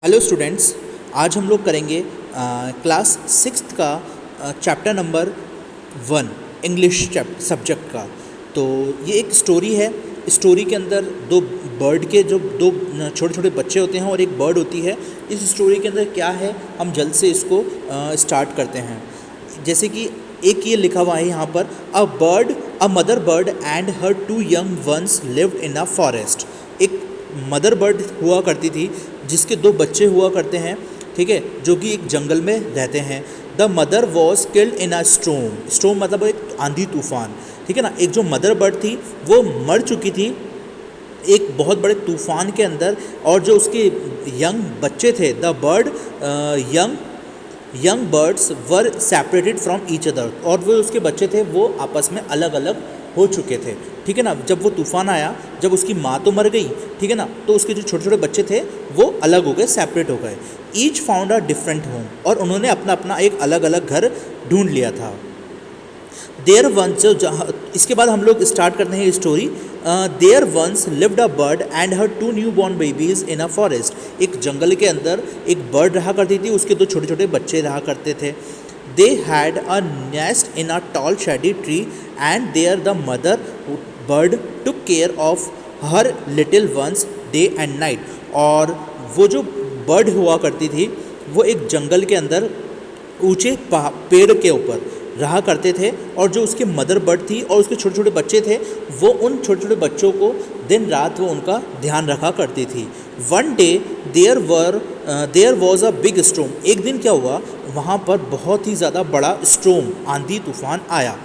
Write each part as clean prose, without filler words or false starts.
Hello students, आज हम लोग करेंगे क्लास सिक्स्थ का चैप्टर नंबर 1 इंग्लिश सब्जेक्ट का। तो ये एक स्टोरी है। स्टोरी के अंदर दो बर्ड के जो दो छोटे छोटे बच्चे होते हैं और एक बर्ड होती है। इस स्टोरी के अंदर क्या है, हम जल्द से इसको स्टार्ट करते हैं। जैसे कि एक ये लिखा हुआ है यहाँ पर, a mother bird and her 2 young ones lived in a forest. एक मदर बर्ड हुआ करती थी जिसके 2 बच्चे हुआ करते हैं, ठीक है, जो कि एक जंगल में रहते हैं। The mother was killed in a storm मतलब एक आंधी तूफान, ठीक है ना। एक जो मदर बर्ड थी वो मर चुकी थी एक बहुत बड़े तूफान के अंदर, और जो उसके यंग बच्चे थे, the young birds were separated from each other, और वो उसके बच्चे थे वो आपस में अलग अलग हो चुके थे, ठीक है ना। जब वो तूफान आया, जब उसकी माँ तो मर गई, ठीक है ना, तो उसके जो छोटे छोटे बच्चे थे वो अलग हो गए, सेपरेट हो गए। Each found a different home, और उन्होंने अपना अपना एक अलग अलग घर ढूंढ लिया था। देयर वंस, इसके बाद हम लोग स्टार्ट करते हैं story. There once lived a bird and her 2 new born babies in a forest. एक जंगल के अंदर एक बर्ड रहा करती थी, उसके 2 छोटे छोटे बच्चे रहा करते थे। They had a nest in a tall shady tree and there the mother bird took care of her little ones day and night. और वो जो बर्ड हुआ करती थी वो एक जंगल के अंदर ऊंचे पेड़ के ऊपर रहा करते थे, और जो उसके मदर बर्ड थी और उसके छोटे छोटे बच्चे थे वो उन छोटे छोटे बच्चों को दिन रात वो उनका ध्यान रखा करती थी। One day there was a big storm. एक दिन क्या हुआ, वहाँ पर बहुत ही ज़्यादा बड़ा स्टॉर्म, आंधी तूफान आया।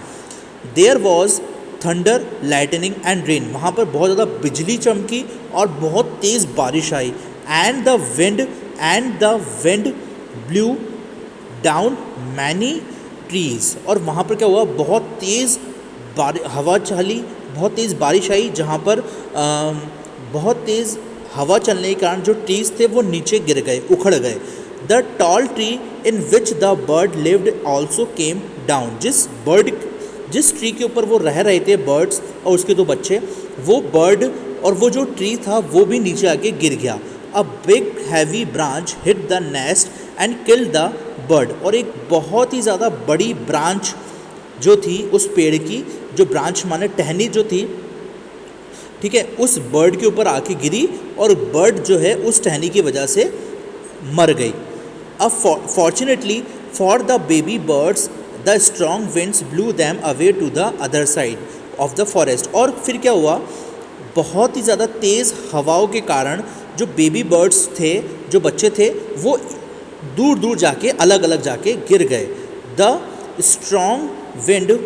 There was thunder lightning and rain. वहाँ पर बहुत ज़्यादा बिजली चमकी और बहुत तेज़ बारिश आई। And the wind blew down many trees. और वहाँ पर क्या हुआ, बहुत तेज़ हवा चली, बहुत तेज़ बारिश आई, जहाँ पर बहुत तेज़ हवा चलने के कारण जो ट्रीज़ थे वो नीचे गिर गए, उखड़ गए। The tall tree in which the bird lived also came down. जिस ट्री के ऊपर वो रह रहे थे बर्ड्स और उसके 2 बच्चे, वो बर्ड और वो जो ट्री था वो भी नीचे आके गिर गया। A big heavy branch hit the nest and killed the bird. और एक बहुत ही ज़्यादा बड़ी ब्रांच जो थी उस पेड़ की, जो ब्रांच माने टहनी जो थी, ठीक है, उस बर्ड के ऊपर आके गिरी और बर्ड जो है उस टहनी की वजह से मर गई। अब fortunately for the baby birds the strong winds blew them away to the other side of the forest. और फिर क्या हुआ, बहुत ही ज़्यादा तेज़ हवाओं के कारण जो बेबी बर्ड्स थे, जो बच्चे थे, वो दूर दूर जाके अलग अलग जाके गिर गए। The strong wind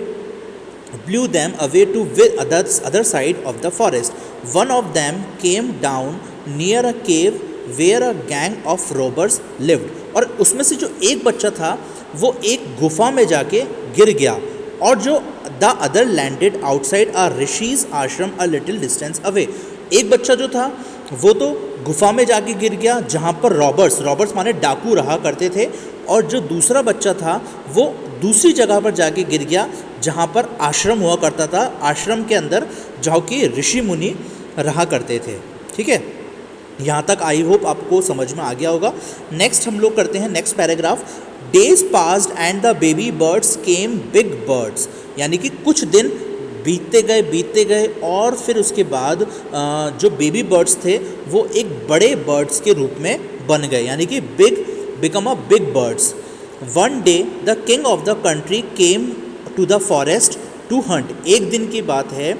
blew them away to other side of the forest. One of them came down near a cave where a gang of robbers lived. और उसमें से जो एक बच्चा था वो एक गुफा में जाके गिर गया, और जो the other landed outside a ऋषि's आश्रम a little distance away. एक बच्चा जो था वो तो गुफा में जाके गिर गया जहाँ पर रॉबर्स माने डाकू रहा करते थे, और जो दूसरा बच्चा था वो दूसरी जगह पर जाके गिर गया जहाँ पर आश्रम हुआ करता था, आश्रम के अंदर जहाँ की ऋषि मुनि रहा करते थे, ठीक है। यहाँ तक आई होप आपको समझ में आ गया होगा। नेक्स्ट हम लोग करते हैं next paragraph. Days passed and the baby birds came big birds. यानी कि कुछ दिन बीतते गए और फिर उसके बाद जो बेबी बर्ड्स थे वो एक बड़े बर्ड्स के रूप में बन गए, यानी कि become a big birds. One day the king of the country came to the forest to hunt. एक दिन की बात है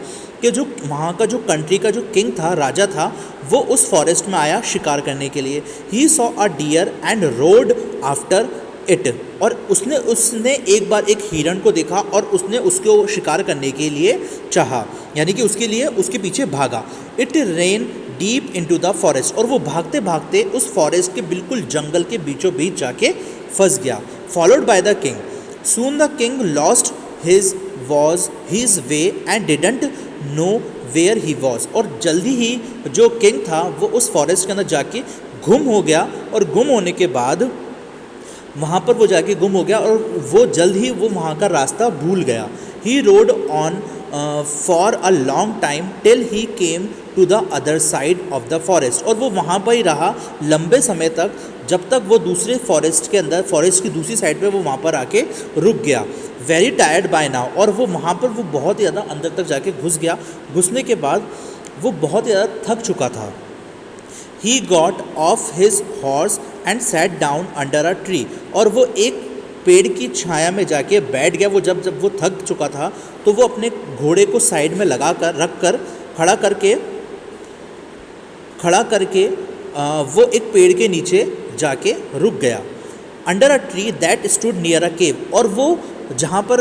कि जो वहाँ का जो कंट्री का जो किंग था, राजा था, वो उस फॉरेस्ट में आया शिकार करने के लिए। He saw a deer and rode after it. और उसने एक बार एक हिरण को देखा और उसने उसको शिकार करने के लिए चाहा, यानी कि उसके लिए उसके पीछे भागा। It rain deep into the forest. और वो भागते भागते उस फॉरेस्ट के बिल्कुल जंगल के बीचों बीच जाके फंस गया। Followed by the king. Soon the king lost his way and didn't know where he was. और जल्दी ही जो किंग था वो उस फॉरेस्ट के अंदर जाके गुम हो गया, और गुम होने के बाद वहाँ पर वो जाके गुम हो गया और वो जल्द ही वो वहाँ का रास्ता भूल गया। He rode on for a long time till he came to the other side of the forest, और वो वहाँ पर ही रहा लंबे समय तक, जब तक वो दूसरे फॉरेस्ट के अंदर, फॉरेस्ट की दूसरी साइड पे वो वहाँ पर आके रुक गया। वेरी टायर्ड बाय नाउ, और वो वहाँ पर वो बहुत ही ज़्यादा अंदर तक जाके घुस गया। घुसने के बाद वो बहुत ही ज़्यादा थक चुका था। He got off his horse and sat down under a tree, और वो एक पेड़ की छाया में जाके बैठ गया। वो जब वो थक चुका था तो वो अपने घोड़े को साइड में लगा कर रख कर खड़ा करके वो एक पेड़ के नीचे जाके रुक गया। Under a tree that stood near a cave, और वो जहाँ पर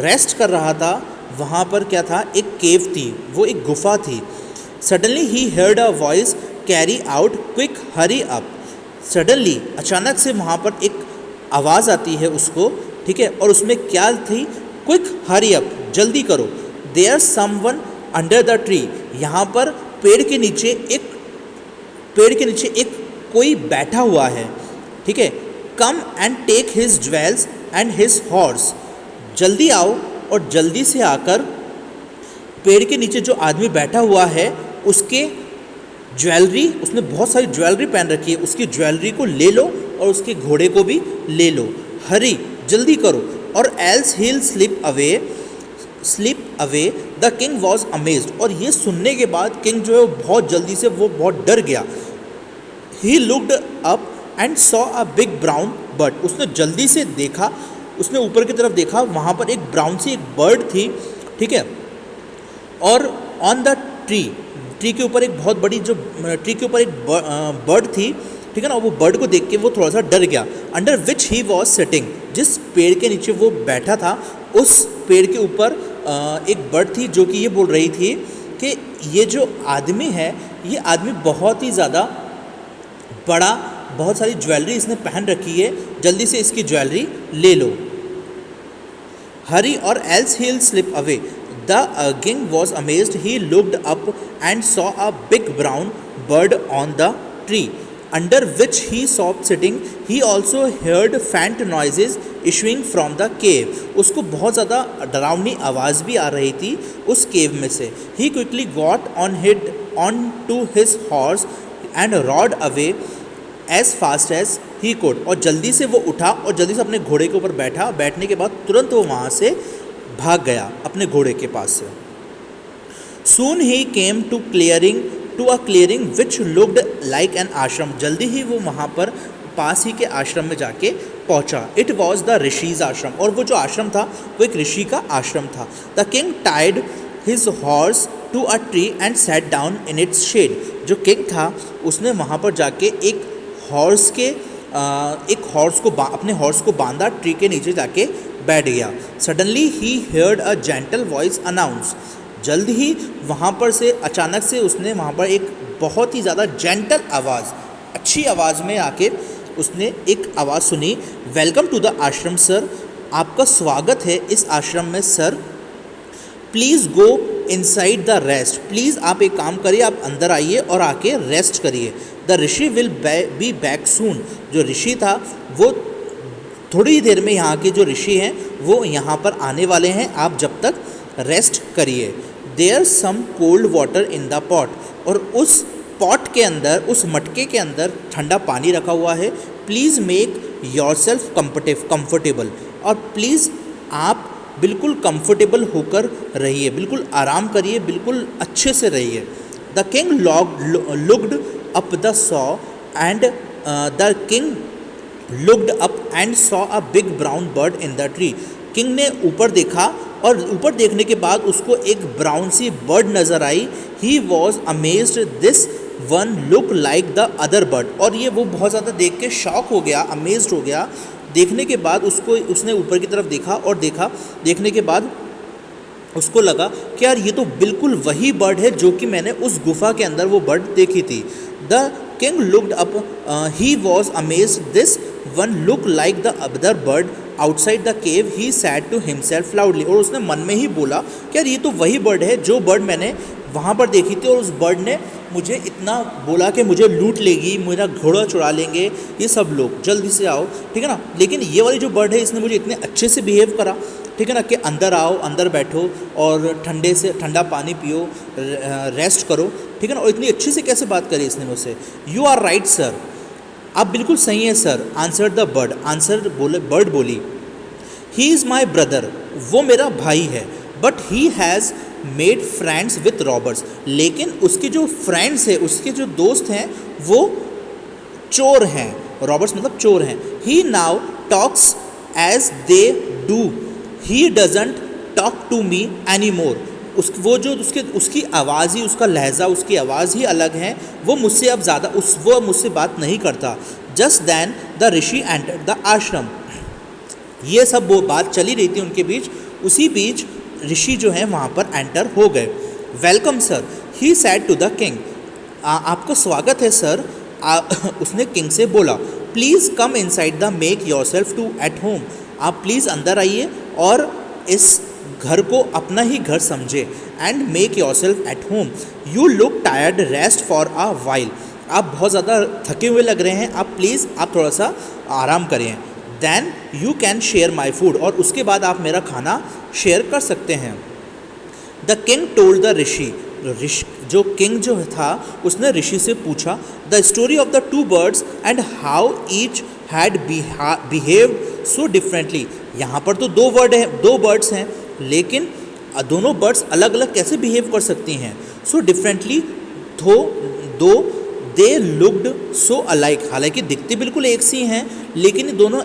रेस्ट कर रहा था वहाँ पर क्या था, एक केव थी, वो एक गुफा थी। Suddenly he heard a voice carry out quick hurry up, suddenly अचानक से वहाँ पर एक आवाज़ आती है उसको, ठीक है, और उसमें क्या थी, क्विक हरी अप, जल्दी करो। There someone under the tree, यहाँ पर पेड़ के नीचे एक कोई बैठा हुआ है, ठीक है। Come and take his jewels and his horse, जल्दी आओ और जल्दी से आकर पेड़ के नीचे जो आदमी बैठा हुआ है उसके ज्वेलरी, उसने बहुत सारी ज्वेलरी पहन रखी है, उसकी ज्वेलरी को ले लो और उसके घोड़े को भी ले लो। हरी, जल्दी करो, or else he'll slip away. The king was amazed, और ये सुनने के बाद किंग जो है वो बहुत जल्दी से वो बहुत डर गया। He looked up and saw a big brown bird, उसने जल्दी से देखा, उसने ऊपर की तरफ देखा, वहाँ पर एक ब्राउन सी एक बर्ड थी, ठीक है। और ऑन द ट्री के ऊपर एक बहुत बड़ी जो ट्री के ऊपर एक बर्ड थी, ठीक है ना। वो बर्ड को देख के वो थोड़ा सा डर गया। Under which he was sitting, जिस पेड़ के नीचे वो बैठा था उस पेड़ के ऊपर एक बर्ड थी जो कि ये बोल रही थी कि ये जो आदमी है, ये आदमी बहुत ही ज़्यादा बड़ा, बहुत सारी ज्वेलरी इसने पहन रखी है, जल्दी से इसकी ज्वेलरी ले लो। हरी और else he will slip away. The king was amazed, he looked up and saw a big brown bird on the tree under which he saw sitting. He also heard faint noises issuing from the cave, उसको बहुत ज़्यादा डरावनी आवाज़ भी आ रही थी उस cave में से। He quickly got on to his horse and rode away as fast as he could, और जल्दी से वो उठा और जल्दी से अपने घोड़े के ऊपर बैठा। बैठने के बाद तुरंत वो वहाँ से भाग गया अपने घोड़े के पास से। Soon he came to a clearing which looked like an ashram, जल्दी ही वो वहाँ पर पास ही के आश्रम में जाके पहुँचा। इट वॉज द ऋषिज आश्रम, और वो जो आश्रम था वो एक ऋषि का आश्रम था। The king tied his horse to a tree and sat down in its shade, जो किंग था उसने वहाँ पर जाके एक हॉर्स को अपने हॉर्स को बांधा, ट्री के नीचे जाके बैठ गया। Suddenly he heard a gentle voice announce, जल्द ही वहाँ पर से अचानक से उसने वहाँ पर एक बहुत ही ज़्यादा जेंटल आवाज़, अच्छी आवाज़ में आके उसने एक आवाज़ सुनी। वेलकम टू द आश्रम सर, आपका स्वागत है इस आश्रम में sir. Please go inside the rest, please आप एक काम करिए, आप अंदर आइए और आके रेस्ट करिए। The Rishi will be back soon, जो ऋषि था वो थोड़ी ही देर में, यहाँ के जो ऋषि हैं वो यहाँ पर आने वाले हैं, आप जब तक रेस्ट करिए। There some cold water in the pot, और उस पॉट के अंदर, उस मटके के अंदर ठंडा पानी रखा हुआ है। Please make your self comfortable, और प्लीज़ आप बिल्कुल कंफर्टेबल होकर रहिए, बिल्कुल आराम करिए, बिल्कुल अच्छे से रहिए। The king looked up the saw and the king looked up and saw a big brown bird in the tree. King ने ऊपर देखा, और ऊपर देखने के बाद उसको एक ब्राउन सी बर्ड नज़र आई। He was amazed, this one look like the other bird, और ये वो बहुत ज़्यादा देख के शॉक हो गया, अमेज्ड हो गया। देखने के बाद उसने ऊपर की तरफ देखा, और देखने के बाद उसको लगा कि यार ये तो बिल्कुल वही बर्ड है जो कि मैंने उस गुफा के अंदर वो बर्ड देखी थी। The king looked up, he was amazed, this one look like the other bird outside the cave. He said to himself loudly, और उसने मन में ही बोला कि यार ये तो वही बर्ड है जो बर्ड मैंने वहाँ पर देखी थी, और उस बर्ड ने मुझे इतना बोला कि मुझे लूट लेगी, मेरा घोड़ा चुरा लेंगे ये सब लोग, जल्दी से आओ, ठीक है ना। लेकिन ये वाली जो बर्ड है इसने मुझे इतने अच्छे से बिहेव करा, ठीक है ना, कि अंदर आओ, अंदर बैठो और ठंडे से ठंडा पानी पियो, रेस्ट करो, ठीक है ना। और इतनी अच्छी से कैसे बात करी इसने मुझसे। यू आर राइट सर, आप बिल्कुल सही हैं sir. Answer the bird, answer बोले बर्ड बोली। ही इज़ माई ब्रदर, वो मेरा भाई है। But he has made friends with robbers, लेकिन उसके जो फ्रेंड्स हैं, उसके जो दोस्त हैं वो चोर हैं। रॉबर्स मतलब चोर हैं। He now talks as they do, he doesn't talk to me anymore. वो जो उसकी आवाज़ ही, उसका लहजा, उसकी आवाज़ ही अलग है। वो मुझसे अब ज़्यादा वो मुझसे बात नहीं करता। Just then the rishi entered the ashram. ये सब वो बात चली रही थी उनके बीच, उसी बीच ऋषि जो है वहाँ पर एंटर हो गए। Welcome sir, he said to the king, आपका स्वागत है सर। उसने किंग से बोला। Please come inside the make yourself to at home, आप प्लीज़ अंदर आइए और इस घर को अपना ही घर समझे। And make your self at home, you look tired, rest for a while, आप बहुत ज़्यादा थके हुए लग रहे हैं, आप प्लीज़ आप थोड़ा सा आराम करें। Then you can share my food, और उसके बाद आप मेरा खाना शेयर कर सकते हैं। द किंग टोल्ड द ऋषि, जो किंग जो था उसने ऋषि से पूछा the story of the two birds and how each had behaved so differently. यहाँ पर तो दो बर्ड्स हैं, लेकिन दोनों बर्ड्स अलग अलग कैसे बिहेव कर सकती हैं। सो डिफरेंटली दो दे लुक्ड सो अलाइक, हालांकि दिखती बिल्कुल एक सी हैं, लेकिन ये दोनों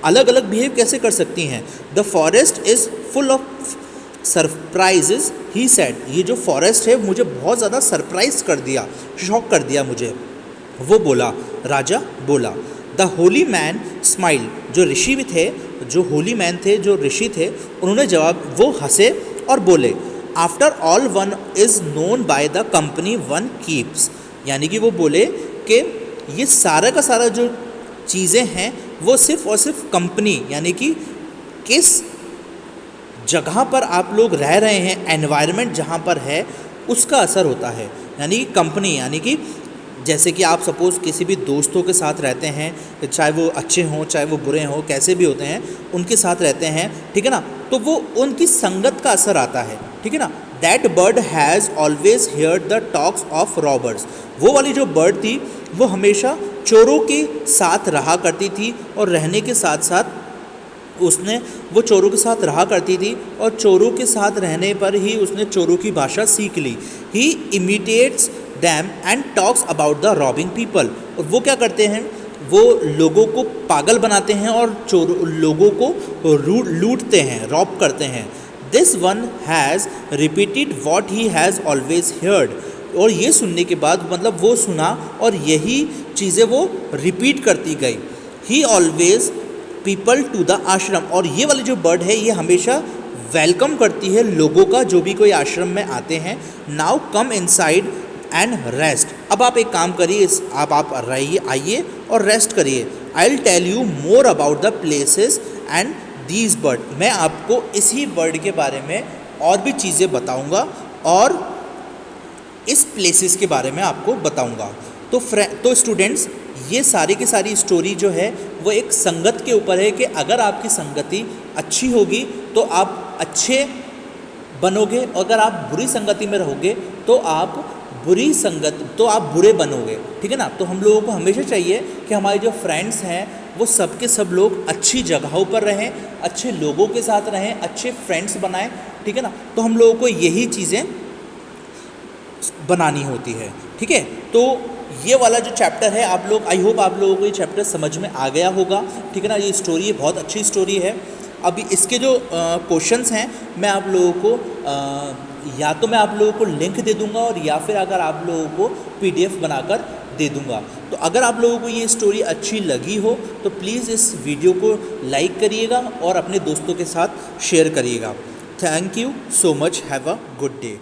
अलग अलग बिहेव कैसे कर सकती हैं। The forest is full of surprises, he said, ये जो फॉरेस्ट है मुझे बहुत ज़्यादा सरप्राइज कर दिया, शॉक कर दिया मुझे, वो बोला। राजा बोला। द होली मैन स्माइल, जो ऋषि भी थे, जो होली मैन थे, जो ऋषि थे, उन्होंने जवाब, वो हंसे और बोले। After all one is known by the company one keeps, यानी कि वो बोले कि ये सारा का सारा जो चीज़ें हैं वो सिर्फ और सिर्फ कंपनी, यानी कि किस जगह पर आप लोग रह रहे हैं, एनवायरनमेंट जहाँ पर है उसका असर होता है। यानी कंपनी, यानी कि जैसे कि आप सपोज़ किसी भी दोस्तों के साथ रहते हैं, चाहे वो अच्छे हों चाहे वो बुरे हों, कैसे भी होते हैं, उनके साथ रहते हैं, ठीक है ना, तो वो उनकी संगत का असर आता है, ठीक है ना। That bird has always heard the talks of robbers, वो वाली जो बर्ड थी वो हमेशा चोरों के साथ रहा करती थी, और रहने के साथ साथ उसने वो चोरों के साथ रहा करती थी, और चोरों के साथ रहने पर ही उसने चोरों की भाषा सीख ली। He imitates them and talks about the robbing people, और वो क्या करते हैं, वो लोगों को पागल बनाते हैं और लोगों को लूटते हैं, रॉब करते हैं। This one has repeated what he has always heard, और ये सुनने के बाद मतलब वो सुना और यही चीज़ें वो रिपीट करती गई। He always people to the ashram, और ये वाली जो बर्ड है ये हमेशा वेलकम करती है लोगों का जो भी कोई आश्रम में आते हैं। Now come inside and rest, अब आप एक काम करिए, आप रहिए, आइए और रेस्ट करिए। I will tell you more about the places and these bird, मैं आपको इसी बर्ड के बारे में और भी चीज़ें बताऊँगा और इस प्लेसेस के बारे में आपको बताऊँगा। तो स्टूडेंट्स, ये सारी की सारी स्टोरी जो है वो एक संगत के ऊपर है कि अगर आपकी संगति अच्छी होगी तो आप अच्छे बनोगे, और अगर आप बुरी संगति में रहोगे तो आप बुरे बनोगे, ठीक है ना। तो हम लोगों को हमेशा चाहिए कि हमारे जो फ्रेंड्स हैं वो सब के सब लोग अच्छी जगहों पर रहें, अच्छे लोगों के साथ रहें, अच्छे फ्रेंड्स बनाएं, ठीक है ना। तो हम लोगों को यही चीज़ें बनानी होती है, ठीक है। तो ये वाला जो चैप्टर है, आप लोग, आई होप आप लोगों को ये चैप्टर समझ में आ गया होगा, ठीक है ना। ये स्टोरी बहुत अच्छी स्टोरी है। अभी इसके जो क्वेश्चंस हैं मैं आप लोगों को या तो मैं आप लोगों को लिंक दे दूंगा, और या फिर अगर आप लोगों को PDF बनाकर दे दूंगा। तो अगर आप लोगों को ये स्टोरी अच्छी लगी हो तो प्लीज़ इस वीडियो को लाइक करिएगा और अपने दोस्तों के साथ शेयर करिएगा। Thank you so much, have a good day.